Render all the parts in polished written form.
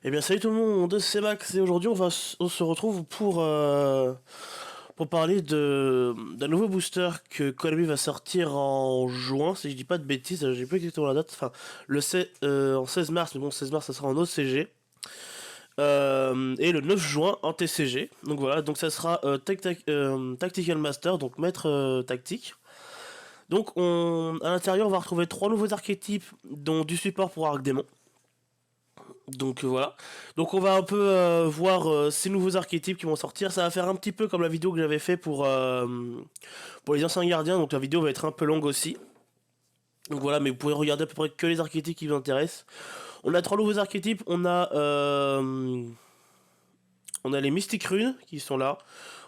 Eh bien salut tout le monde, c'est Max et aujourd'hui on se retrouve pour parler d'un nouveau booster que Konami va sortir en juin, si je dis pas de bêtises, j'ai pas exactement la date, enfin en 16 mars, mais bon 16 mars ça sera en OCG. Et le 9 juin en TCG. Donc voilà, donc ça sera Tactical Master, donc maître tactique. Donc à l'intérieur on va retrouver trois nouveaux archétypes, dont du support pour Arc Démon. Donc voilà. Donc on va un peu voir ces nouveaux archétypes qui vont sortir. Ça va faire un petit peu comme la vidéo que j'avais fait pour les anciens gardiens. Donc la vidéo va être un peu longue aussi. Donc voilà, mais vous pouvez regarder à peu près que les archétypes qui vous intéressent. On a trois nouveaux archétypes. On a les Mystic Runes qui sont là.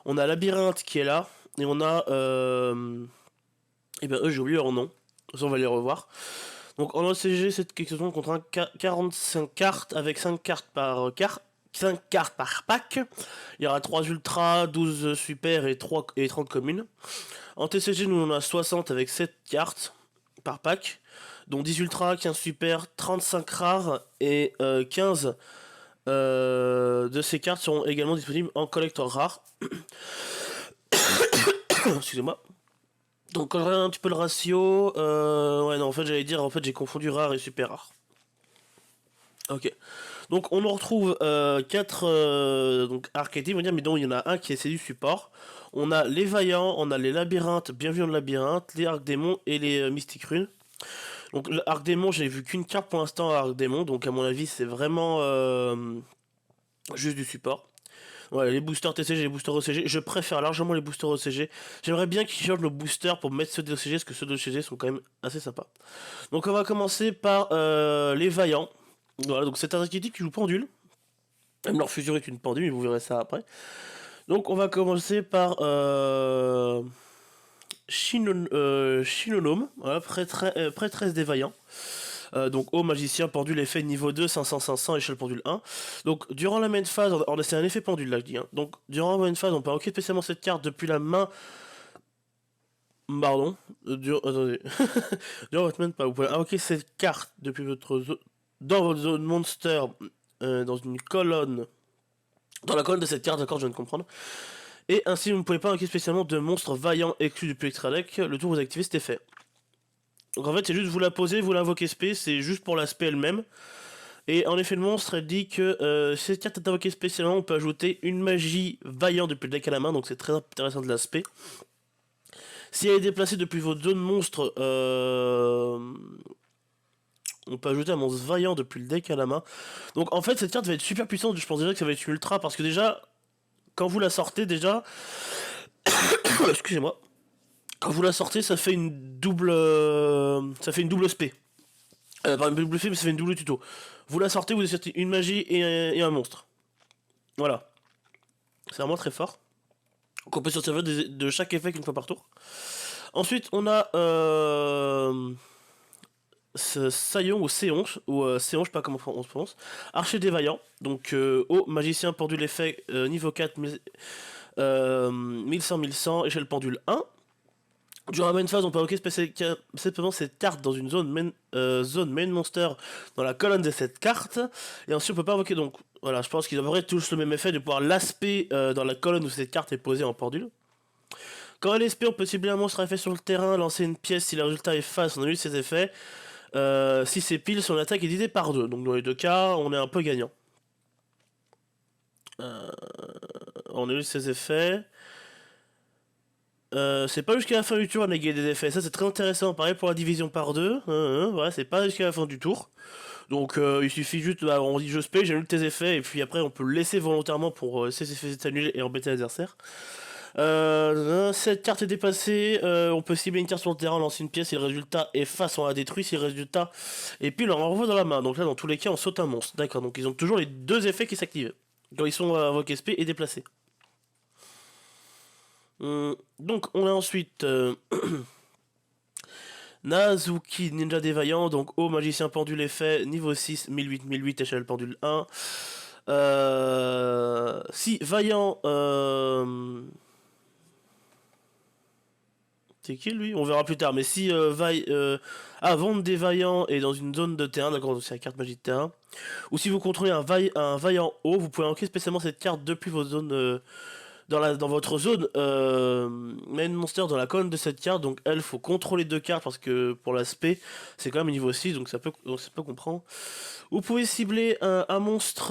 On a Labyrinthe qui est là. Et on a... et ben eux j'ai oublié leur nom. Ça on va les revoir. Donc en OCG, c'est quelque chose contre 45 cartes avec 5 cartes par carte. 5 cartes par pack. Il y aura 3 ultras, 12 super et 30 communes. En TCG, nous on a 60 avec 7 cartes par pack, dont 10 ultras, 15 super, 35 rares et 15 de ces cartes seront également disponibles en collector rare. Excusez-moi. Donc quand je regarde un petit peu le ratio, ouais non en fait j'allais dire en fait j'ai confondu rare et super rare. Ok. Donc on en retrouve 4 archétypes, on va dire, mais dont il y en a un qui est du support. On a les vaillants, on a les labyrinthes, bienvenue dans le labyrinthe, les arcs démons et les mystiques runes. Donc l'arc démon, j'ai vu qu'une carte pour l'instant à arc démon, donc à mon avis c'est vraiment juste du support. Ouais, les boosters TCG, les boosters OCG, je préfère largement les boosters OCG. J'aimerais bien qu'ils changent le booster pour mettre ceux d'OCG, parce que ceux d'OCG sont quand même assez sympas. Donc on va commencer par les vaillants. Voilà, donc c'est un archétype qui joue pendule. Même leur fusion est une pendule, mais vous verrez ça après. Donc on va commencer par Shinonome, voilà, prêtresse des vaillants. Donc haut magicien, pendule effet niveau 2, 500, échelle pendule 1. Donc durant la main phase, c'est un effet pendule là je dis. Hein. Donc durant la main phase, on peut invoquer spécialement cette carte depuis la main. Pardon. Attendez. Durant votre main phase, vous pouvez invoquer cette carte depuis dans votre zone monster, dans une colonne. Dans la colonne de cette carte, d'accord, je viens de comprendre. Et ainsi, vous ne pouvez pas invoquer spécialement de monstres vaillants exclus du plus extra deck. Le tour vous activez cet effet. Donc en fait, c'est juste vous la posez, vous l'invoquez spé, c'est juste pour l'aspect elle-même. Et en effet, le monstre elle dit que si cette carte est invoquée spécialement, on peut ajouter une magie vaillant depuis le deck à la main, donc c'est très intéressant de l'aspect. Si elle est déplacée depuis votre zone monstre, on peut ajouter un monstre vaillant depuis le deck à la main. Donc en fait, cette carte va être super puissante, je pense déjà que ça va être une ultra, parce que déjà, quand vous la sortez déjà... Excusez-moi. Quand vous la sortez, ça fait une double... ça fait une double spé. Par une double spé, mais ça fait une double tuto. Vous la sortez, vous sortez une magie et un monstre. Voilà. C'est vraiment très fort. Donc on peut se servir de chaque effet qu'une fois par tour. Ensuite, on a Saillon ou Séon, Séon, je sais pas comment on se prononce. Archer des vaillants. Donc haut, magicien pendule effet niveau 4, 1100, échelle pendule 1. Durant la main phase, on peut invoquer spécialement cette carte dans une zone main monster dans la colonne de cette carte. Et ensuite, on peut pas invoquer. Donc, voilà, je pense qu'ils devraient tous le même effet de pouvoir l'aspect dans la colonne où cette carte est posée en pendule. Quand elle est spé, on peut cibler un monstre à effet sur le terrain, lancer une pièce si le résultat est face, on annule ses effets. Si c'est pile, son attaque est divisée par 2. Donc, dans les deux cas, on est un peu gagnant. On annule ses effets. C'est pas jusqu'à la fin du tour à néguer des effets, ça c'est très intéressant. Pareil pour la division par deux, voilà, c'est pas jusqu'à la fin du tour. Donc il suffit juste, bah, on dit je spé, j'annule tes effets, et puis après on peut le laisser volontairement pour laisser ses effets s'annuler et embêter l'adversaire. Cette carte est dépassée, on peut cibler une carte sur le terrain, lancer une pièce, si le résultat est face, on la détruit, si le résultat est pile, on la renvoie dans la main. Donc là dans tous les cas on saute un monstre, d'accord, donc ils ont toujours les deux effets qui s'activent. Quand ils sont invoqués SP et déplacés. Donc on a ensuite Nazuki, Ninja des Vaillants, donc haut magicien pendule effet, niveau 6, 1008, échelle pendule 1. Si Vaillant... C'est qui lui? On verra plus tard. Mais si vendre des vaillants est dans une zone de terrain, d'accord, donc c'est la carte magie de terrain. Ou si vous contrôlez un vaillant haut, vous pouvez invoquer spécialement cette carte depuis votre zone dans votre zone main monster dans la colonne de cette carte. Donc elle, faut contrôler deux cartes parce que pour l'aspect, c'est quand même niveau 6, donc ça peut comprendre. Vous pouvez cibler un monstre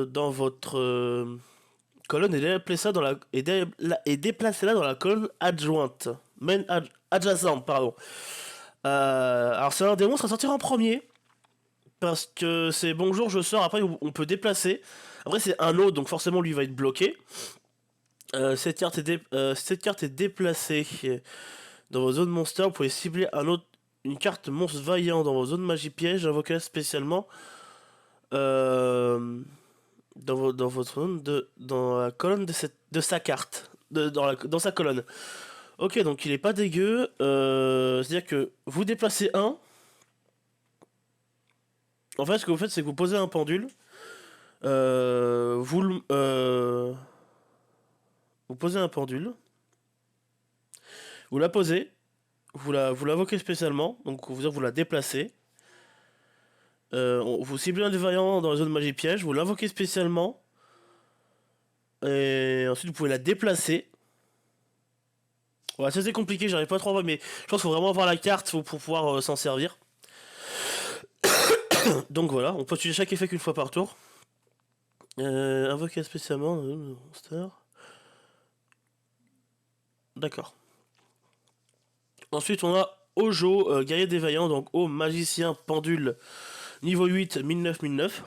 dans votre colonne et déplacer ça dans et déplacer là dans la colonne adjointe. Adjacente, pardon. Alors c'est un des monstres à sortir en premier. Parce que c'est bonjour, je sors, après on peut déplacer. Après c'est un autre, donc forcément lui va être bloqué. Cette carte est déplacée dans vos zones monster. Vous pouvez cibler une carte monstre vaillant dans vos zones magie piège, invoquer spécialement dans votre zone dans la colonne de sa carte, dans sa colonne. Ok, donc il est pas dégueu. C'est-à-dire que vous déplacez un. En fait, ce que vous faites, c'est que vous posez un pendule. Vous posez un pendule. Vous la posez. Vous l'invoquez spécialement. Donc vous la déplacez. Vous ciblez un des vaillants dans la zone magie piège. Vous l'invoquez spécialement. Et ensuite vous pouvez la déplacer. Ouais, ça c'est compliqué, j'arrive pas trop à voir, mais je pense qu'il faut vraiment avoir la carte pour pouvoir s'en servir. Donc voilà, on peut utiliser chaque effet qu'une fois par tour. Invoquer spécialement monster. D'accord. Ensuite on a Ojo, guerrier des vaillants, donc au magicien pendule, niveau 8, 1009.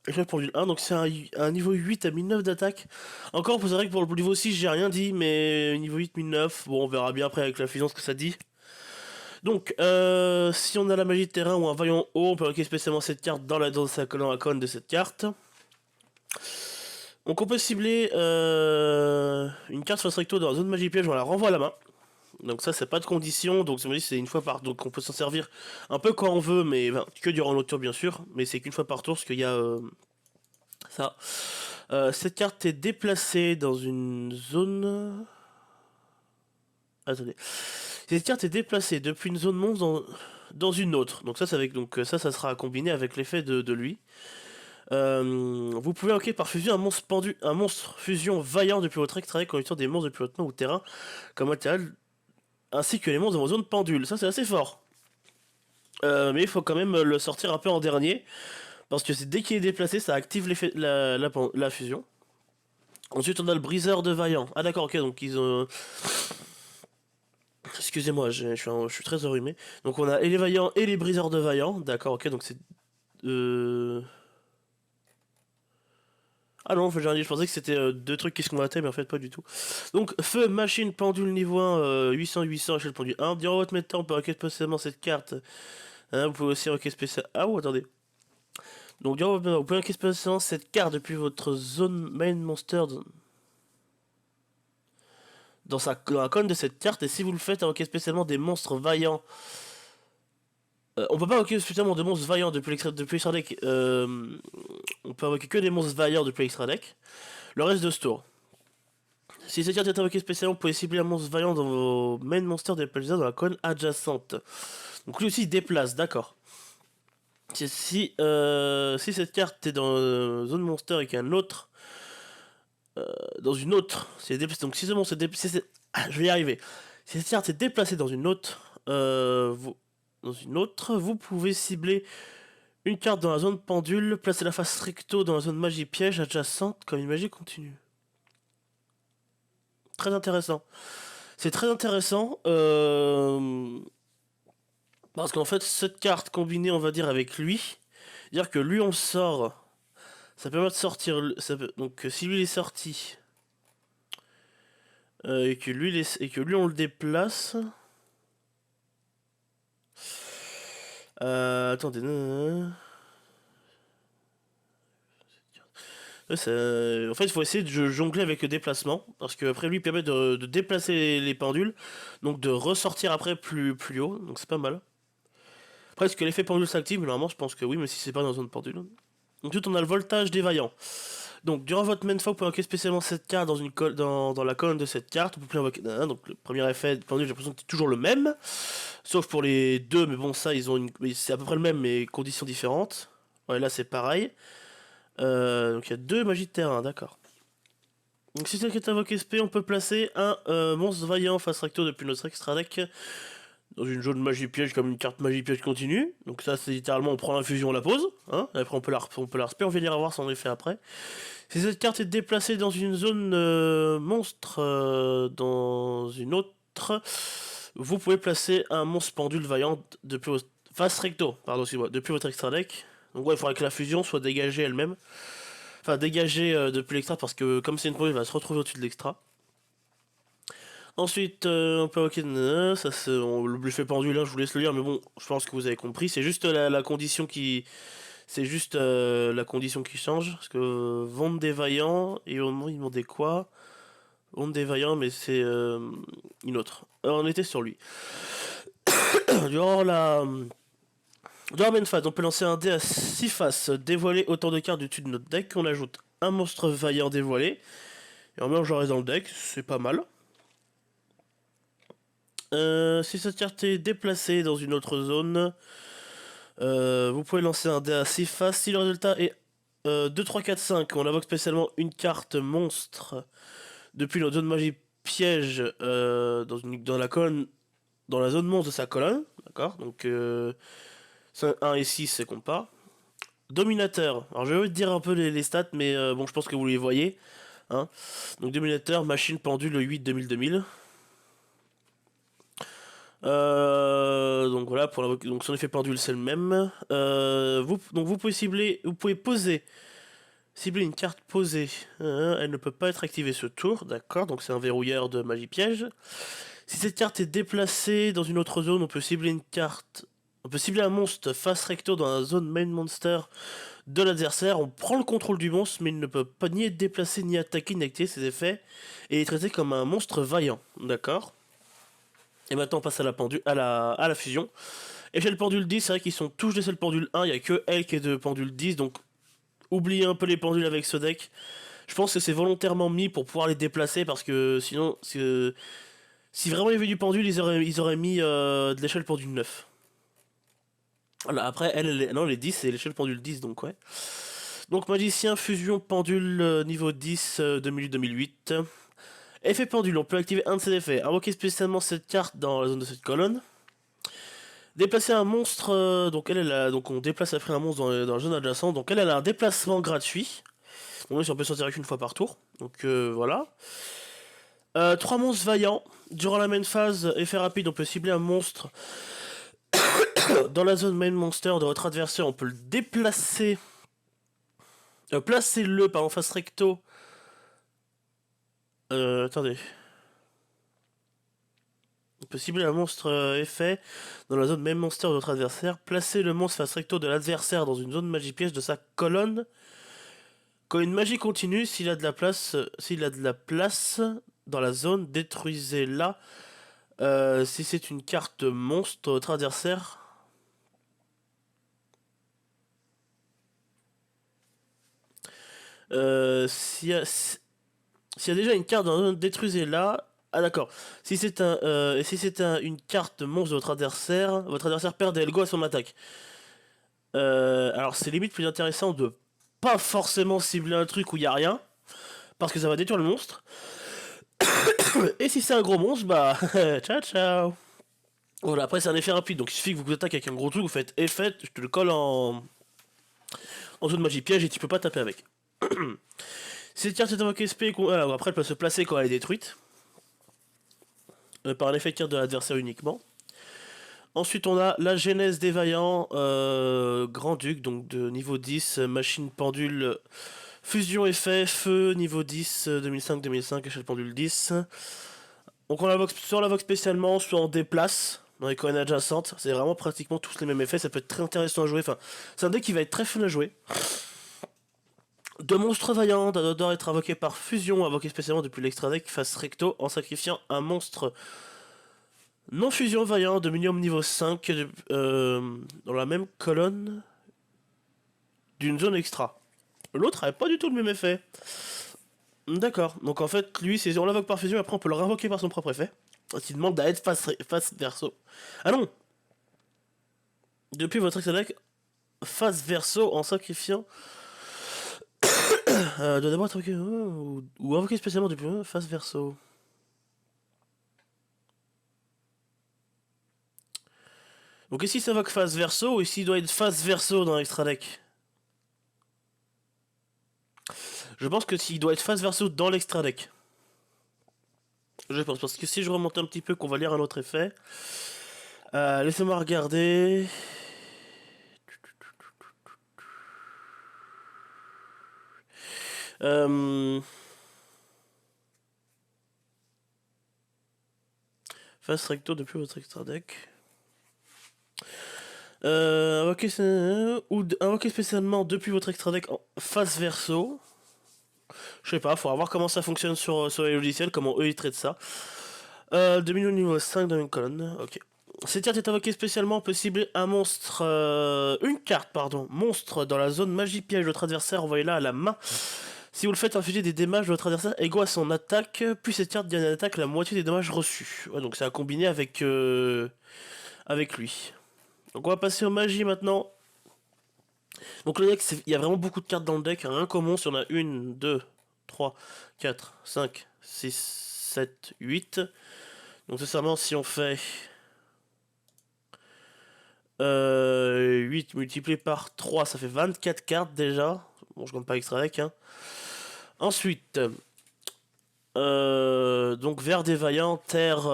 Échelle pendule 1, donc c'est un niveau 8 à 1009 d'attaque. Encore, c'est vrai que pour le niveau 6, j'ai rien dit, mais niveau 8, 1009, bon, on verra bien après avec la fusion ce que ça dit. Donc, si on a la magie de terrain ou un vaillant haut, on peut invoquer spécialement cette carte dans la colonne de cette carte. Donc on peut cibler une carte face recto dans la zone magie piège, on la renvoie à la main. Donc ça c'est pas de condition, donc c'est une fois par tour, donc on peut s'en servir un peu quand on veut, mais ben, que durant notre tour bien sûr, mais c'est qu'une fois par tour parce qu'il y a ça. Cette carte est déplacée dans une zone... Attendez. Cette carte est déplacée depuis une zone monstre dans une autre. Donc ça, ça sera combiné avec l'effet de lui. Vous pouvez invoquer par fusion un monstre fusion vaillant depuis votre extra deck en utilisant des monstres depuis votre main ou terrain comme matériel, ainsi que les monstres dans vos zones pendules. Ça c'est assez fort. Mais il faut quand même le sortir un peu en dernier. Parce que dès qu'il est déplacé, ça active l'effet la fusion. Ensuite on a le briseur de vaillant. Ah d'accord, ok, donc ils ont... Excusez-moi, je suis très enrhumé. Donc on a et les vaillants et les briseurs de vaillant. D'accord, ok, donc c'est... Ah non, je pensais que c'était deux trucs qui se combattaient, mais en fait pas du tout. Donc, feu, machine, pendule niveau 1, 800, échelle pendule 1. Durant votre méta, on peut requêter spécialement cette carte. Hein, vous pouvez aussi requêter spécialement... Ah oh, attendez. Donc, durant votre méta, vous pouvez requêter spécialement cette carte depuis votre zone main monster dans la colonne de cette carte. Et si vous le faites, requêter spécialement des monstres vaillants. On peut pas invoquer spécialement des monstres vaillants depuis l'extra deck. On peut invoquer que des monstres vaillants depuis l'extra deck. Le reste de ce tour. Si cette carte est invoquée spécialement, vous pouvez cibler un monstre vaillant dans vos main monsters déplacés dans la colonne adjacente. Donc lui aussi il déplace, d'accord. Si cette carte est dans zone monster et qu'un autre dans une autre, c'est déplacé. Donc si ce monstre est déplacé, je vais y arriver. Si cette carte est déplacée dans une autre, vous pouvez cibler une carte dans la zone pendule, placer la face recto dans la zone magie piège adjacente comme une magie continue. Très intéressant. C'est très intéressant parce qu'en fait cette carte combinée on va dire avec lui, dire que lui on le sort, ça permet de sortir, donc si lui il est sorti et que lui on le déplace. Attendez. En fait, il faut essayer de jongler avec le déplacement, parce que après lui il permet de déplacer les pendules, donc de ressortir après plus haut, donc c'est pas mal. Après, est-ce que l'effet pendule s'active? Normalement, je pense que oui, mais si c'est pas dans une pendule. Ensuite, on a le voltage des vaillants. Donc, durant votre main phase, vous pouvez invoquer spécialement cette carte dans la colonne de cette carte. Vous pouvez invoquer. Donc, le premier effet de pendule, j'ai l'impression que c'est toujours le même. Sauf pour les deux, mais bon, ça, c'est à peu près le même, mais conditions différentes. Ouais, là, c'est pareil. Donc, il y a deux magies de terrain, d'accord. Donc, si c'est que invoqué SP, on peut placer un monstre vaillant face recto depuis notre extra deck dans une zone magie piège comme une carte magie piège continue. Donc ça c'est littéralement on prend l'infusion, on la pose, hein, et après on peut la respect, on va venir avoir son effet après. Si cette carte est déplacée dans une zone monstre dans une autre, vous pouvez placer un monstre pendule vaillant depuis votre face recto, pardon, excusez-moi, depuis votre extra deck. Donc ouais, il faudrait que la fusion soit dégagée elle-même. Enfin dégagée depuis l'extra parce que comme c'est une pendule, elle va se retrouver au-dessus de l'extra. Ensuite, on peut invoquer ça le fait pendule là, je vous laisse le lire, mais bon, je pense que vous avez compris. C'est juste la condition qui, c'est juste la condition qui change, parce que vente des vaillants et au moment ils demandaient quoi? Vente des vaillants, mais c'est une autre. Alors, on était sur lui. Durant la main phase, on peut lancer un dé à 6 faces, dévoiler autant de cartes du dessus de notre deck. On ajoute un monstre vaillant dévoilé et on mélange le reste dans le deck, c'est pas mal. Si cette carte est déplacée dans une autre zone, vous pouvez lancer un dé à 6 faces. Si le résultat est 2, 3, 4, 5, on invoque spécialement une carte monstre depuis notre zone magie piège dans la colonne, dans la zone monstre de sa colonne. D'accord. Donc 1 et 6, c'est compte pas. Dominateur. Alors je vais vous dire un peu les stats, mais bon, je pense que vous les voyez. Hein. Donc Dominateur, machine pendule 8 2000. Donc voilà, donc son effet pendule c'est le même. Donc vous pouvez cibler une carte posée. Elle ne peut pas être activée ce tour, d'accord. Donc c'est un verrouilleur de magie piège. Si cette carte est déplacée dans une autre zone, on peut cibler une carte. On peut cibler un monstre face recto dans la zone main monster de l'adversaire. On prend le contrôle du monstre, mais il ne peut pas ni être déplacé, ni attaquer, ni activer ses effets. Et il est traité comme un monstre vaillant, d'accord. Et maintenant on passe à la fusion. Échelle pendule 10, c'est vrai qu'ils sont tous d'échelle pendule 1, il n'y a que elle qui est de pendule 10, donc oubliez un peu les pendules avec ce deck. Je pense que c'est volontairement mis pour pouvoir les déplacer, parce que sinon, si vraiment il y avait du pendule, ils auraient mis de l'échelle pendule 9. Voilà, après, non, les 10, c'est l'échelle pendule 10, donc ouais. Donc magicien, fusion, pendule, niveau 10, 2008. Effet pendule, on peut activer un de ses effets. Invoquer spécialement cette carte dans la zone de cette colonne. Déplacer un monstre, donc donc on déplace après un monstre dans la zone adjacente. Donc elle a un déplacement gratuit. On peut sortir avec une fois par tour. Donc voilà. 3 monstres vaillants. Durant la main phase, effet rapide, on peut cibler un monstre dans la zone main monster de votre adversaire. On peut le déplacer. Placez-le par en face recto. Attendez. On peut cibler un monstre effet dans la zone même monster de votre adversaire. Placez le monstre face recto de l'adversaire dans une zone magie piège de sa colonne. Quand une magie continue, s'il a de la place dans la zone, détruisez-la. Si c'est une carte monstre, votre adversaire. S'il y a déjà une carte dans la zone, détruisez-la. Ah d'accord. Si c'est une carte monstre de votre adversaire perd des Elgo à son attaque. Alors c'est limite plus intéressant de pas forcément cibler un truc où il y a rien, parce que ça va détruire le monstre. Et si c'est un gros monstre, bah ciao ciao. Voilà, après c'est un effet rapide, donc il suffit que vous attaquez avec un gros truc, vous faites effet, je te le colle en zone magie piège et tu peux pas taper avec. Si cette carte est invoquée SP, après elle peut se placer quand elle est détruite. Par un effet de carte de l'adversaire uniquement. Ensuite, on a la genèse des vaillants, Grand-Duc, donc de niveau 10, machine pendule, fusion effet, feu, niveau 10, 2005-2005, échelle pendule 10. Donc on l'invoque spécialement, soit on déplace dans les colonnes adjacentes, c'est vraiment pratiquement tous les mêmes effets, ça peut être très intéressant à jouer, enfin, c'est un deck qui va être très fun à jouer. Deux monstres vaillants doivent être invoqués par fusion, invoqués spécialement depuis l'extra deck face recto, en sacrifiant un monstre non fusion vaillant de minimum niveau 5 dans la même colonne d'une zone extra. L'autre avait pas du tout le même effet. D'accord. Donc en fait, lui, c'est on l'invoque par fusion, et après on peut le réinvoquer par son propre effet. Il demande à être face verso. Ah non. Depuis votre extra deck, face verso en sacrifiant. Doit d'abord être invoqué, ou invoqué spécialement depuis face verso. Donc ici ça invoque face verso, ou ici il doit être face verso dans l'extra deck. Je pense que s'il doit être face verso dans l'extra deck. Je pense, parce que si je remonte un petit peu, qu'on va lire un autre effet. Laissez-moi regarder. Face recto depuis votre extra deck. Invoquer spécialement depuis votre extra deck en face verso. Je sais pas, faudra voir comment ça fonctionne sur les logiciels, comment eux ils traitent ça. 2000 au niveau 5 dans une colonne, ok. Cette carte est invoquée spécialement, on peut cibler un monstre, une carte, pardon, monstre dans la zone magie piège de votre adversaire, envoyez-la à la main. Si vous le faites infliger des dommages de votre adversaire égaux à son attaque, puis cette carte gagne une attaque la moitié des dommages reçus. Ouais, donc c'est à combiner avec lui. Donc on va passer aux magies maintenant. Donc le deck, il y a vraiment beaucoup de cartes dans le deck. Rien qu'au monstre, il y en a 1, 2, 3, 4, 5, 6, 7, 8. Donc nécessairement si on fait 8 multiplié par 3, ça fait 24 cartes déjà. Bon, je compte pas extra deck. Hein. Ensuite, donc vert des vaillants, terre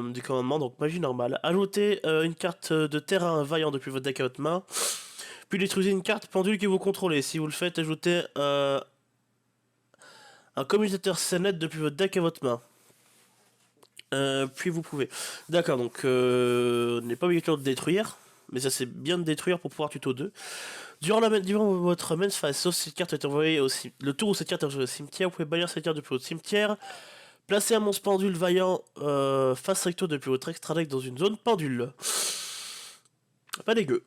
du commandement, donc magie normale. Ajoutez une carte de terrain vaillant depuis votre deck à votre main. Puis détruisez une carte pendule que vous contrôlez. Si vous le faites, ajoutez un commutateur Senet depuis votre deck à votre main. Puis vous pouvez. D'accord, donc n'est pas obligatoire de détruire. Mais ça c'est bien de détruire pour pouvoir tuto 2. Durant votre main phase, sauf si cette carte est envoyée au cimetière. Le tour où cette carte est envoyée au cimetière, vous pouvez bannir cette carte depuis votre cimetière. Placez un monstre pendule vaillant face recto depuis votre extra deck dans une zone pendule. Pas dégueu.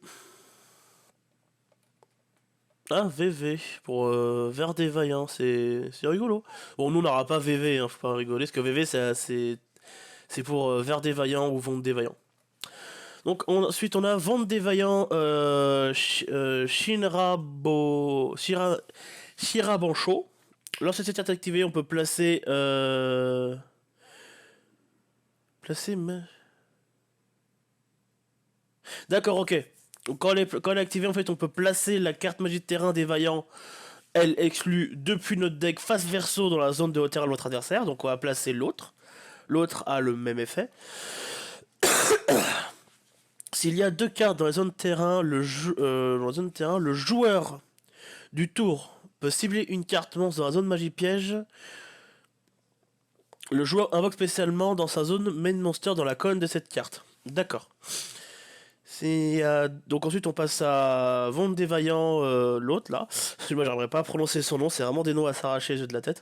Ah, VV, pour Vert des Vaillants, c'est rigolo. Bon, nous, on n'aura pas VV, hein, faut pas rigoler, parce que VV, c'est pour Vert des Vaillants ou Vente des Vaillants. Donc, ensuite, on a Vente des Vaillants, Shirabancho. Lorsque cette carte est activée, on peut placer... D'accord, ok. Donc, quand elle est activée, en fait, on peut placer la carte magie de terrain des Vaillants. Elle exclut depuis notre deck face verso dans la zone de hauteur de notre adversaire. Donc on va placer l'autre. L'autre a le même effet. S'il y a deux cartes dans la zone de terrain, le joueur du tour peut cibler une carte monstre dans la zone magie piège. Le joueur invoque spécialement dans sa zone main monster dans la colonne de cette carte. D'accord. Donc ensuite on passe à Vente des Vaillants, l'autre là. Moi j'aimerais pas prononcer son nom, c'est vraiment des noms à s'arracher les yeux de la tête.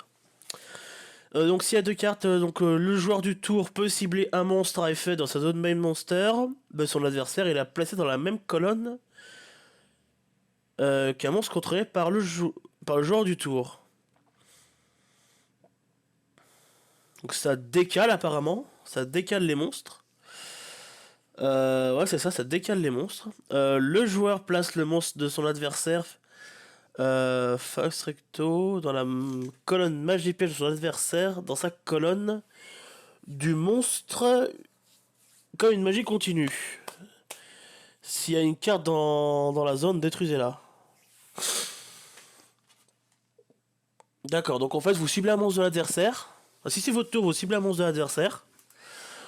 Donc s'il y a deux cartes, le joueur du tour peut cibler un monstre à effet dans sa zone main monster. Son adversaire est placé dans la même colonne qu'un monstre contrôlé par le joueur du tour. Donc ça décale apparemment, ça décale les monstres. Ouais c'est ça, ça décale les monstres. Le joueur place le monstre de son adversaire face recto dans la colonne magie piège de son adversaire, dans sa colonne du monstre quand une magie continue. S'il y a une carte dans la zone, détruisez-la. D'accord, donc en fait vous ciblez un monstre de l'adversaire. Enfin, si c'est votre tour, vous ciblez un monstre de l'adversaire.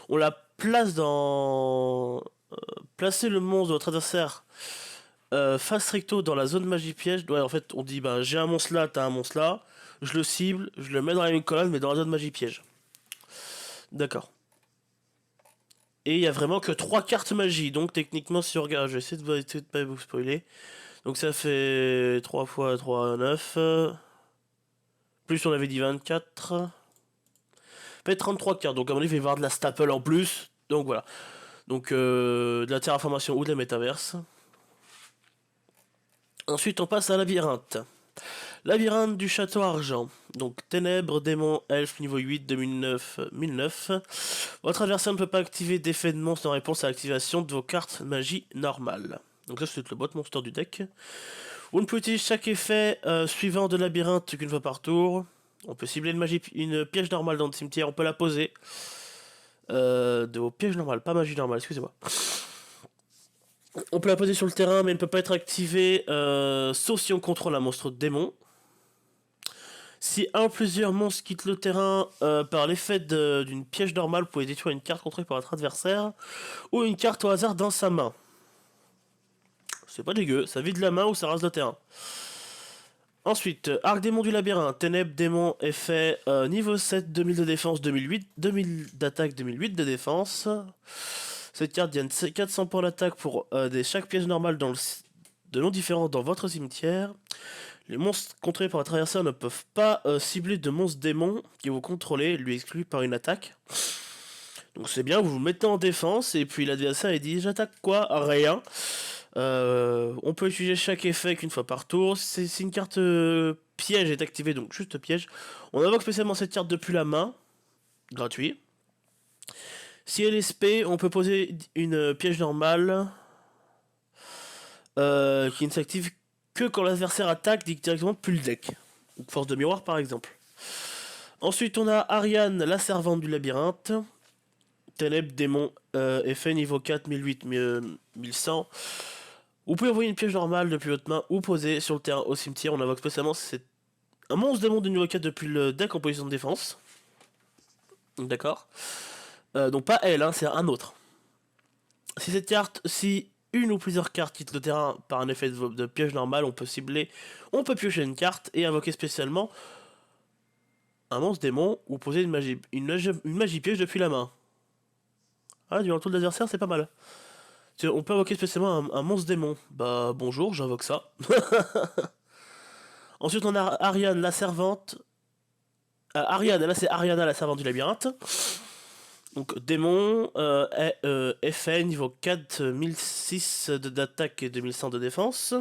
On la place dans... Placez le monstre de votre adversaire face recto dans la zone magie piège. Ouais, en fait, on dit, j'ai un monstre là, t'as un monstre là. Je le cible, je le mets dans la même colonne, mais dans la zone magie piège. D'accord. Et il y a vraiment que 3 cartes magie. Donc techniquement, si on regarde, je vais essayer de pas vous spoiler. Donc ça fait 3 fois 3, 9. Plus on avait dit 24. Ça fait 33 cartes. Donc à mon avis, il va y avoir de la staple en plus. Donc voilà. Donc de la terraformation ou de la métaverse. Ensuite, on passe à labyrinthe. Labyrinthe du château argent. Donc ténèbres, démons, elfes, niveau 8, 2009, 1009. Votre adversaire ne peut pas activer d'effet de monstre en réponse à l'activation de vos cartes magie normales. Donc ça c'est le bot monster du deck. Vous ne pouvez utiliser chaque effet suivant de labyrinthe qu'une fois par tour. On peut cibler une piège normale dans le cimetière, on peut la poser. De vos pièges normales, pas magie normale, excusez-moi. On peut la poser sur le terrain, mais elle ne peut pas être activée, sauf si on contrôle un monstre démon. Si un ou plusieurs monstres quittent le terrain par l'effet d'une piège normale, vous pouvez détruire une carte contrôlée par votre adversaire, ou une carte au hasard dans sa main. C'est pas dégueu, ça vide la main ou ça rase le terrain. Ensuite, Arc démon du labyrinthe, ténèbres, démon, effet, niveau 7, 2000 de défense, 2008, 2000 d'attaque, 2008 de défense. Cette carte gagne 400 points d'attaque pour chaque pièce normale de noms différents dans votre cimetière. Les monstres contrôlés par votre adversaire ne peuvent pas cibler de monstres démons qui vous contrôlez, lui exclu par une attaque. Donc c'est bien, vous vous mettez en défense et puis l'adversaire il dit j'attaque quoi? Rien. On peut utiliser chaque effet qu'une fois par tour. Si une carte piège est activée, donc juste piège, on invoque spécialement cette carte depuis la main, gratuit. Si elle est spé, on peut poser une piège normale qui ne s'active que quand l'adversaire attaque directement depuis le deck. Force de miroir par exemple. Ensuite on a Ariane, la servante du labyrinthe. Ténèbres, démon, effet niveau 4, 1008, 1100. Vous pouvez envoyer une piège normale depuis votre main ou poser sur le terrain au cimetière. On invoque spécialement un monstre démon de niveau 4 depuis le deck en position de défense. D'accord. Donc pas elle, hein, c'est un autre. Si une ou plusieurs cartes quittent le terrain par un effet de piège normal, on peut piocher une carte et invoquer spécialement un monstre démon ou poser une magie piège depuis la main. Ah, durant le tour de l'adversaire, c'est pas mal. On peut invoquer spécialement un monstre démon. Bah bonjour, j'invoque ça. Ensuite on a Ariane, la servante. Ariane, là c'est Ariana, la servante du labyrinthe. Donc démon, effet, niveau 4, 1006 d'attaque et 2100 de défense.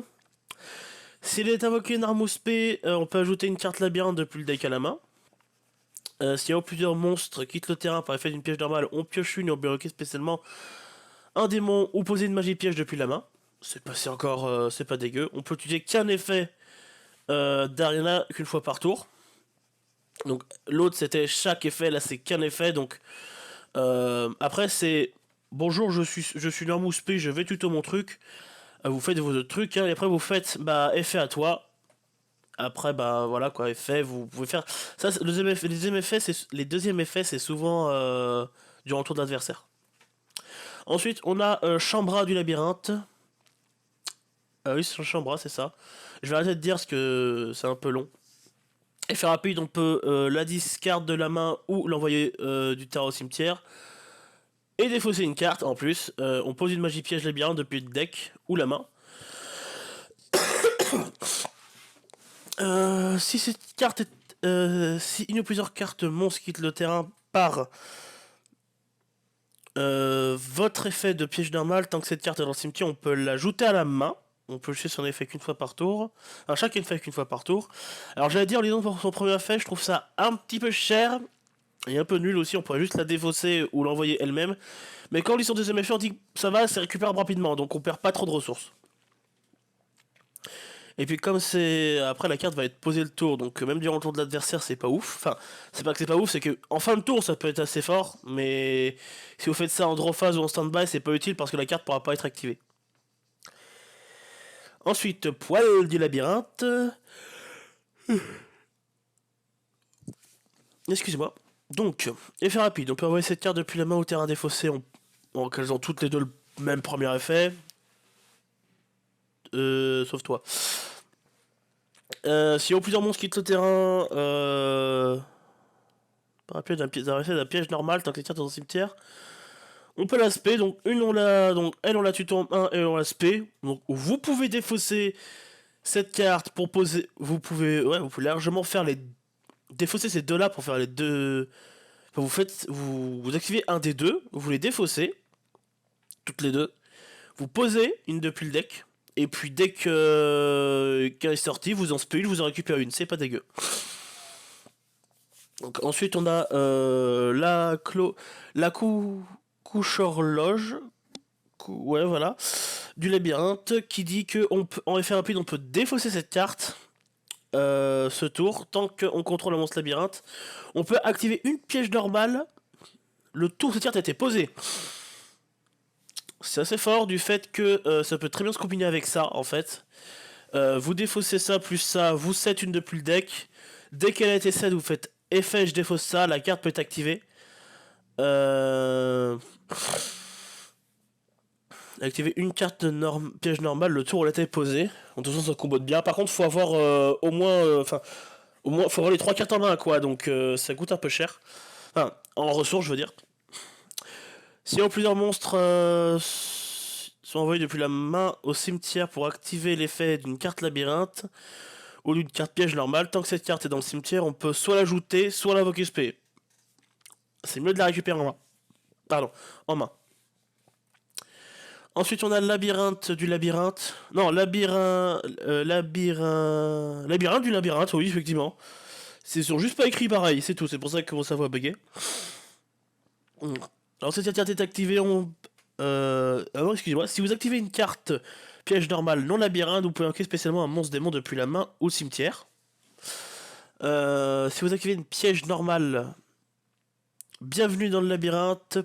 S'il est invoqué une arme ou spé, on peut ajouter une carte labyrinthe depuis le deck à la main. S'il y a plusieurs monstres quittent le terrain par effet d'une piège normale, on pioche une et on peut invoquer spécialement un démon ou poser une magie piège depuis la main. C'est pas dégueu. On peut utiliser qu'un effet d'Ariana qu'une fois par tour. Donc l'autre c'était chaque effet, là c'est qu'un effet. Donc après c'est bonjour, je suis une arme ou spé, je vais tuto mon truc. Vous faites vos trucs hein, et après vous faites effet à toi. Après voilà quoi, effet, vous pouvez faire ça. Les deuxièmes effets c'est souvent durant le tour de l'adversaire. Ensuite on a Chambra du labyrinthe. Oui c'est Chambra, c'est ça. Je vais arrêter de dire parce que c'est un peu long. Effet rapide, on peut la discard de la main ou l'envoyer du terrain au cimetière. Et défausser une carte en plus. On pose une magie piège labyrinthe depuis le deck ou la main. Si cette carte est, si une ou plusieurs cartes monstres quittent le terrain par votre effet de piège normal, tant que cette carte est dans le cimetière, on peut l'ajouter à la main. On peut jeter son effet qu'une fois par tour. Alors chaque effet qu'une fois par tour. Alors j'allais dire, lisons pour son premier effet, je trouve ça un petit peu cher. Et un peu nul aussi, on pourrait juste la défausser ou l'envoyer elle-même. Mais quand on lit son deuxième effet, on dit que ça va, c'est récupérable rapidement, donc on perd pas trop de ressources. Et puis comme c'est... Après la carte va être posée le tour, donc même durant le tour de l'adversaire c'est pas ouf. Enfin, c'est pas que c'est pas ouf, c'est que en fin de tour ça peut être assez fort, mais si vous faites ça en draw phase ou en stand-by, c'est pas utile parce que la carte pourra pas être activée. Ensuite, poil du labyrinthe. Excusez-moi. Donc, effet rapide, on peut envoyer cette carte depuis la main au terrain défaussé en qu'elles ont toutes les deux le même premier effet. Sauf toi. Si au plusieurs monstres quittent le terrain, par appui d'un piège normal, tant que les cartes sont dans le cimetière, on peut la spé, donc elle on la tue en 1 et on la spé. Donc vous pouvez défausser cette carte pour poser. Vous pouvez largement faire défausser ces deux-là pour faire les deux. Enfin, vous activez un des deux, vous les défaussez, toutes les deux. Vous posez une depuis le deck, Et puis dès que qu'elle est sortie, vous en spell, vous en récupérez une, c'est pas dégueu. Donc, ensuite on a la couche horloge, ouais voilà, du labyrinthe qui dit que en effet rapide on peut défausser cette carte ce tour, tant qu'on contrôle le monstre labyrinthe. On peut activer une piège normale le tour où cette carte a été posée. C'est assez fort du fait que ça peut très bien se combiner avec ça en fait. Vous défaussez ça plus ça, vous set une depuis le deck. Dès qu'elle a été set, vous faites effet, je défausse ça, la carte peut être activée. Activer une carte piège normale le tour où elle a été posée. De toute façon, ça combote bien. Par contre, faut avoir au moins. Au moins, faut avoir les 3 cartes en main, quoi. Donc, ça coûte un peu cher. Enfin, en ressources, je veux dire. Si plusieurs monstres sont envoyés depuis la main au cimetière pour activer l'effet d'une carte labyrinthe ou d'une carte piège normale, tant que cette carte est dans le cimetière, on peut soit l'ajouter, soit l'invoquer spé. C'est mieux de la récupérer en main. Pardon, en main. Ensuite, on a le labyrinthe du labyrinthe. Non, labyrinthe du labyrinthe, oui, effectivement. Ils sont juste pas écrits pareil, c'est tout. C'est pour ça que ça va bugger. Alors, cette carte est activée, non, excusez-moi. Si vous activez une carte piège normale non labyrinthe, vous pouvez invoquer spécialement un monstre démon depuis la main ou le cimetière. Si vous activez une piège normale, bienvenue dans le labyrinthe,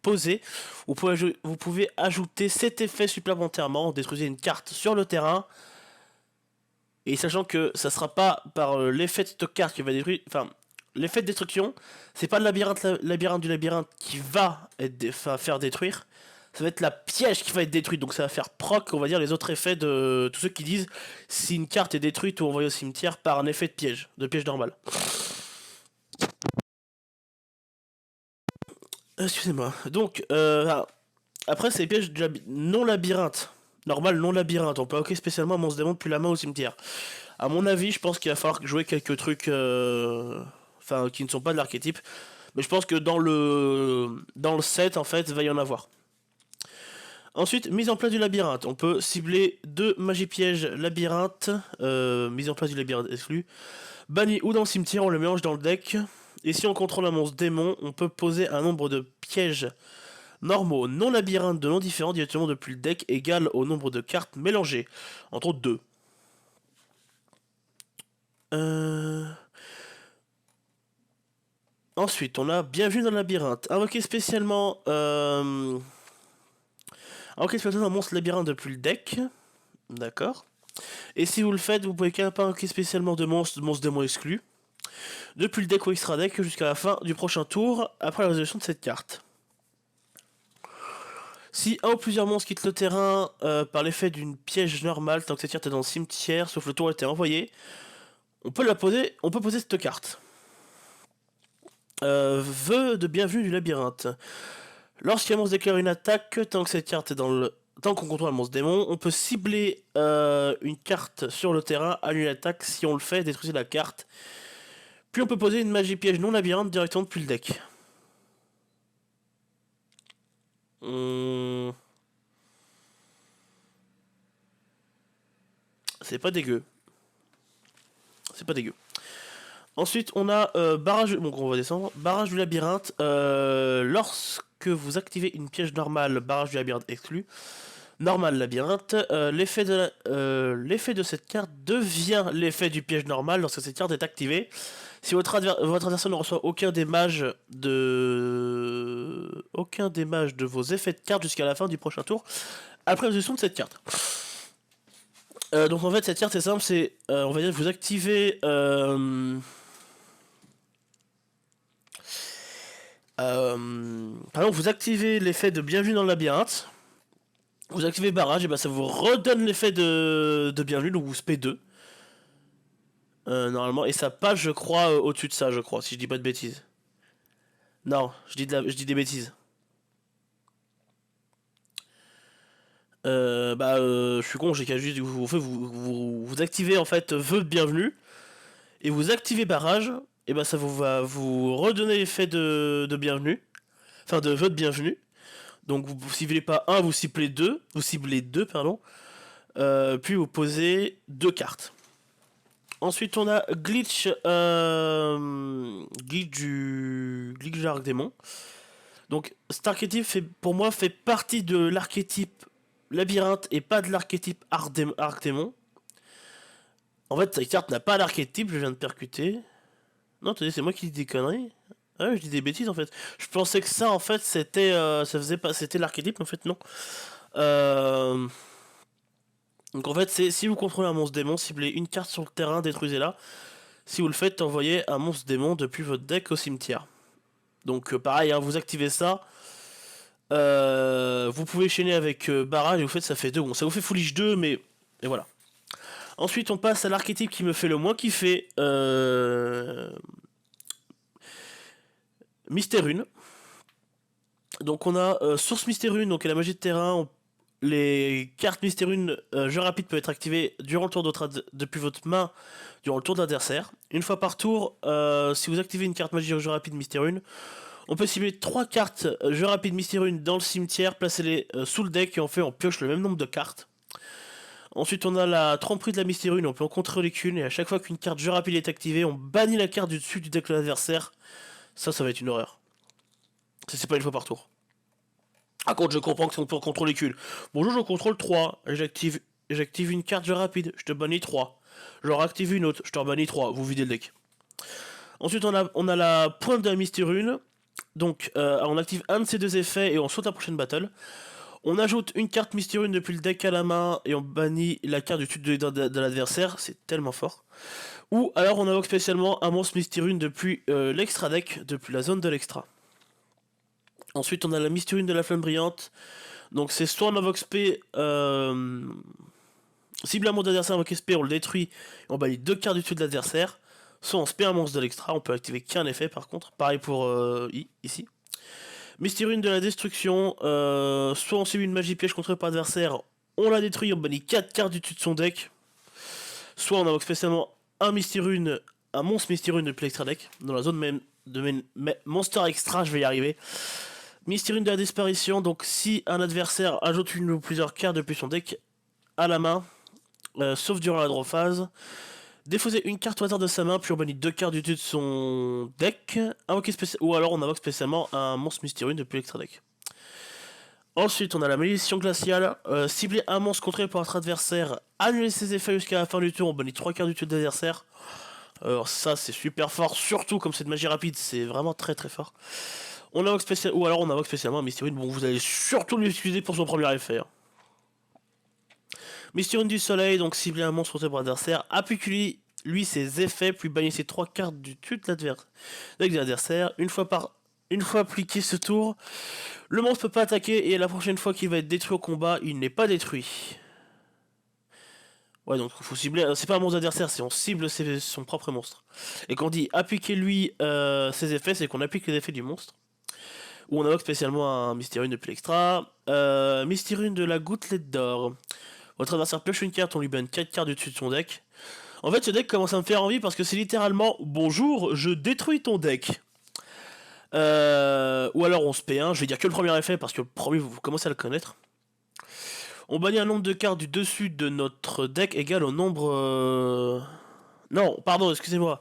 posé, vous pouvez ajouter cet effet supplémentairement, détruisez une carte sur le terrain, et sachant que ça sera pas par l'effet de cette carte qui va détruire, enfin l'effet de destruction, c'est pas le labyrinthe du labyrinthe qui va faire détruire, ça va être la piège qui va être détruite, donc ça va faire proc, on va dire, les autres effets de tous ceux qui disent si une carte est détruite ou envoyée au cimetière par un effet de piège normal. Excusez-moi. Donc, après, c'est les pièges non labyrinthe. Normal, non labyrinthe. On peut invoquer spécialement un monstre démon depuis la main au cimetière. À mon avis, je pense qu'il va falloir jouer quelques trucs qui ne sont pas de l'archétype. Mais je pense que dans le set, en fait, il va y en avoir. Ensuite, mise en place du labyrinthe. On peut cibler 2 magies pièges labyrinthe. Mise en place du labyrinthe exclu. Banni ou dans le cimetière, on le mélange dans le deck. Et si on contrôle un monstre démon, on peut poser un nombre de pièges normaux non labyrinthes de noms différents directement depuis le deck égal au nombre de cartes mélangées. Entre autres 2. Ensuite, on a Bienvenue dans le labyrinthe. Invoquer spécialement un monstre labyrinthe depuis le deck. D'accord. Et si vous le faites, vous pouvez pas invoquer spécialement de monstres démons exclus. Depuis le deck ou extra deck jusqu'à la fin du prochain tour, après la résolution de cette carte. Si un ou plusieurs monstres quittent le terrain par l'effet d'une piège normale, tant que cette carte est dans le cimetière, sauf le tour a été envoyé, on peut poser cette carte. Vœu de bienvenue du labyrinthe. Lorsqu'un monstre déclare une attaque, tant que cette carte est dans le... Tant qu'on contrôle un monstre démon, on peut cibler une carte sur le terrain, annuler l'attaque. Si on le fait, détruisez la carte. Puis on peut poser une magie piège non labyrinthe directement depuis le deck. C'est pas dégueu. C'est pas dégueu. Ensuite, on a barrage... Donc on va descendre. Barrage du labyrinthe. Lorsque vous activez une piège normale, barrage du labyrinthe exclu. Normal labyrinthe. L'effet de cette carte devient l'effet du piège normal lorsque cette carte est activée. Si votre adversaire ne reçoit aucun des mages de vos effets de carte jusqu'à la fin du prochain tour, après résolution de cette carte. Donc en fait cette carte c'est simple, c'est on va dire que vous activez par exemple vous activez l'effet de bienvenue dans le labyrinthe, vous activez barrage et ben ça vous redonne l'effet de bienvenue, donc vous spé 2 normalement, et ça passe je crois au-dessus de ça, je crois, si je dis pas de bêtises. Non, je dis des bêtises. Je suis con, j'ai qu'à juste vous activez en fait vœu de bienvenue et vous activez barrage, et bah ça va vous redonner l'effet de bienvenue, enfin de vœu de bienvenue. Donc vous ciblez pas un, vous ciblez deux. Vous ciblez deux, pardon. Puis vous posez deux cartes. Ensuite, on a Glitch, Glitch du Arc-Démon. Donc, cet archétype, pour moi, fait partie de l'archétype Labyrinthe et pas de l'archétype Arc-Démon. En fait, cette carte n'a pas l'archétype, je viens de percuter. Non, attendez, c'est moi qui dis des conneries. Ah ouais, je dis des bêtises en fait. Je pensais que ça, en fait, c'était, ça faisait pas, c'était l'archétype, mais en fait, non. Euh... Donc en fait, c'est si vous contrôlez un monstre démon, ciblez une carte sur le terrain, détruisez-la. Si vous le faites, envoyez un monstre démon depuis votre deck au cimetière. Donc pareil, hein, vous activez ça. Vous pouvez chaîner avec barrage et vous faites ça fait 2. Bon, ça vous fait foolish 2, mais et voilà. Ensuite, on passe à l'archétype qui me fait le moins kiffer. Mystérune. Donc on a Source Mystérune, donc la magie de terrain. Les cartes Mystérune jeu rapide peuvent être activées durant le tour depuis votre main, durant le tour de l'adversaire. Une fois par tour, si vous activez une carte magie jeu rapide Mystérune, on peut cibler 3 cartes jeu rapide Mystérune dans le cimetière, placer-les sous le deck et on pioche le même nombre de cartes. Ensuite, on a la tromperie de la Mystérune, on peut en contrôler qu'une, et à chaque fois qu'une carte jeu rapide est activée, on bannit la carte du dessus du deck de l'adversaire. Ça va être une horreur. C'est pas une fois par tour. Par contre, je comprends que on peut en contrôler qu'une. Bonjour, je contrôle 3, et j'active une carte jeu rapide, je te bannis 3. Je réactive une autre, je te bannis 3, vous videz le deck. Ensuite, on a la pointe de la Mystérune. Donc, on active un de ces deux effets et on saute à la prochaine battle. On ajoute une carte Mystérune depuis le deck à la main et on bannit la carte du dessus de l'adversaire. C'est tellement fort. Ou alors on invoque spécialement un monstre Mystérune depuis l'extra deck, depuis la zone de l'extra. Ensuite, on a la Mystérune de la Flamme Brillante. Donc, c'est soit on invoque SP. Cible un monstre d'adversaire invoque SP, on le détruit et on bannit 2 cartes du dessus de l'adversaire. Soit on spé un monstre de l'extra, on peut activer qu'un effet par contre. Pareil pour ici. Mystérune de la destruction, soit on subit une magie piège contrée par l'adversaire, on la détruit, on bannit 4 cartes du dessus de son deck. Soit on invoque spécialement un monstre Mystérune depuis l'extra deck, dans la zone même de Monster Extra, je vais y arriver. Mystérune de la disparition, donc si un adversaire ajoute une ou plusieurs cartes depuis son deck à la main, sauf durant la draw phase, défausser une carte au hasard de sa main, puis on bannit 2 cartes du dessus de son deck, ou alors on invoque spécialement un monstre Mystérune depuis l'extra deck. Ensuite, on a la malédiction glaciale. Cibler un monstre contrôlé par votre adversaire, annuler ses effets jusqu'à la fin du tour, on bannit 3 cartes du dessus de l'adversaire. Alors ça, c'est super fort, surtout comme c'est de magie rapide, c'est vraiment très très fort. On invoque ou alors on invoque spécialement un Mystérune. Bon, vous allez surtout l'utiliser pour son premier effet. Hein. Mystérune du soleil, donc cibler un monstre contrôlé par l'adversaire, appliquez lui ses effets, puis bannissez 3 cartes du dessus de l'adversaire. Une fois appliqué ce tour, le monstre peut pas attaquer et la prochaine fois qu'il va être détruit au combat, il n'est pas détruit. Ouais, donc il faut cibler. C'est pas un monstre adversaire, c'est on cible son propre monstre. Et quand on dit appliquer lui ses effets, c'est qu'on applique les effets du monstre. Ou on invoque spécialement un Mystérune depuis l'extra. Mystérune de la gouttelette d'or. Votre adversaire pioche une carte, on lui banne 4 cartes du dessus de son deck. En fait, ce deck commence à me faire envie parce que c'est littéralement bonjour, je détruis ton deck. Ou alors on se paie un, je vais dire que le premier effet parce que le premier vous commencez à le connaître. On bannit un nombre de cartes du dessus de notre deck égal au nombre. Non, pardon, excusez-moi.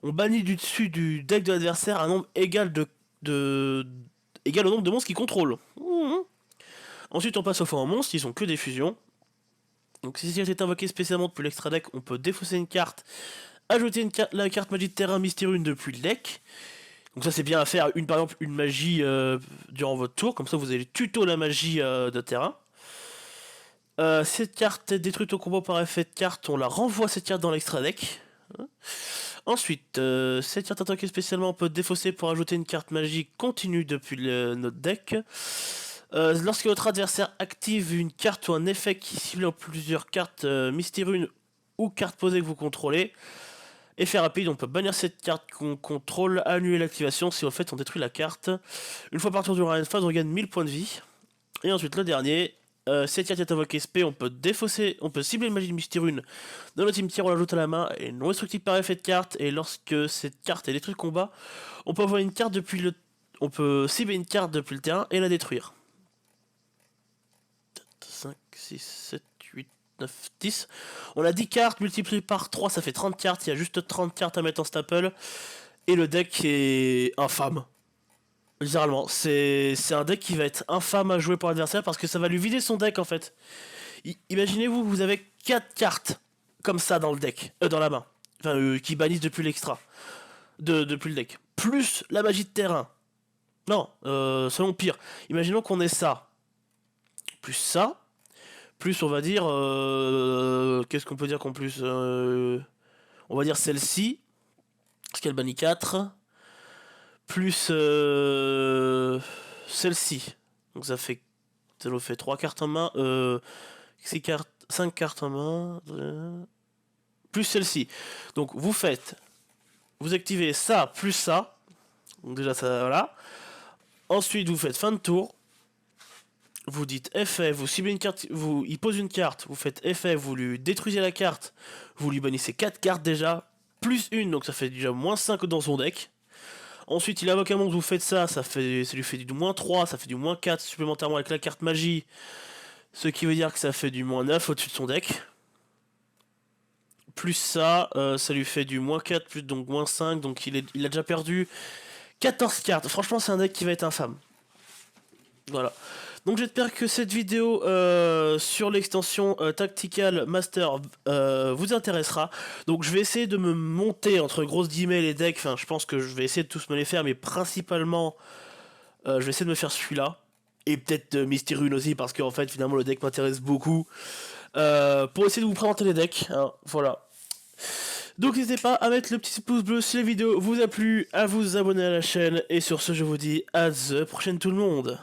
On bannit du dessus du deck de l'adversaire un nombre égal égal au nombre de monstres qu'il contrôle. Ensuite, on passe au fond en monstres, ils ont que des fusions. Donc, si c'est invoqué spécialement depuis l'extra deck, on peut défausser une carte, ajouter la carte magie de terrain Mystérune depuis le deck. Donc, ça, c'est bien à faire. Par exemple, une magie durant votre tour, comme ça, vous allez tuto la magie de terrain. Cette carte est détruite au combat par effet de carte, on la renvoie cette carte dans l'extra deck. Ensuite, cette carte attaquée spécialement, on peut défausser pour ajouter une carte magique continue depuis notre deck. Lorsque votre adversaire active une carte ou un effet qui cible en plusieurs cartes Mystérune ou cartes posées que vous contrôlez, effet rapide, on peut bannir cette carte qu'on contrôle, annuler l'activation si en fait on détruit la carte. Une fois par tour durant une phase, on gagne 1000 points de vie. Et ensuite, le dernier. Cette carte est invoquée SP, on peut cibler une magie de Mystérune dans notre cimetière, on l'ajoute à la main et non destructible par effet de carte. Et lorsque cette carte est détruite de combat, on peut envoyer une carte on peut cibler une carte depuis le terrain et la détruire. 6, 7, 8, 9, 10. On a 10 cartes multipliées par 3, ça fait 30 cartes. Il y a juste 30 cartes à mettre en staple. Et le deck est infâme. Littéralement. C'est un deck qui va être infâme à jouer pour l'adversaire parce que ça va lui vider son deck en fait. Imaginez-vous, vous avez 4 cartes comme ça dans le deck. Dans la main. Enfin, qui bannissent depuis l'extra. Depuis le deck. Plus la magie de terrain. Non, selon pire. Imaginons qu'on ait ça. Plus ça. Plus on va dire... Qu'est-ce qu'on peut dire qu'en plus on va dire celle-ci. Parce qu'elle bannit 4. Plus celle-ci. Donc ça fait... Ça nous fait 3 cartes en main. 5 cartes en main. Plus celle-ci. Donc vous faites... Vous activez ça plus ça. Donc déjà ça, voilà. Ensuite vous faites fin de tour. Vous dites FF, vous ciblez une carte, il pose une carte, vous faites FF, vous lui détruisez la carte, vous lui bannissez 4 cartes déjà, plus une, donc ça fait déjà moins 5 dans son deck. Ensuite il invoque un monstre, vous faites ça, ça lui fait du moins 3, ça fait du moins 4 supplémentairement avec la carte magie. Ce qui veut dire que ça fait du moins 9 au-dessus de son deck. Plus ça, ça lui fait du moins 4, plus donc moins 5, donc il a déjà perdu 14 cartes. Franchement c'est un deck qui va être infâme. Voilà. Donc j'espère que cette vidéo sur l'extension Tactical Master vous intéressera. Donc je vais essayer de me monter entre grosses guillemets les decks. Enfin je pense que je vais essayer de tous me les faire, mais principalement je vais essayer de me faire celui-là. Et peut-être Mysterium aussi parce qu'en fait finalement le deck m'intéresse beaucoup. Pour essayer de vous présenter les decks. Hein, voilà. Donc n'hésitez pas à mettre le petit pouce bleu si la vidéo vous a plu, à vous abonner à la chaîne. Et sur ce je vous dis à the prochaine tout le monde.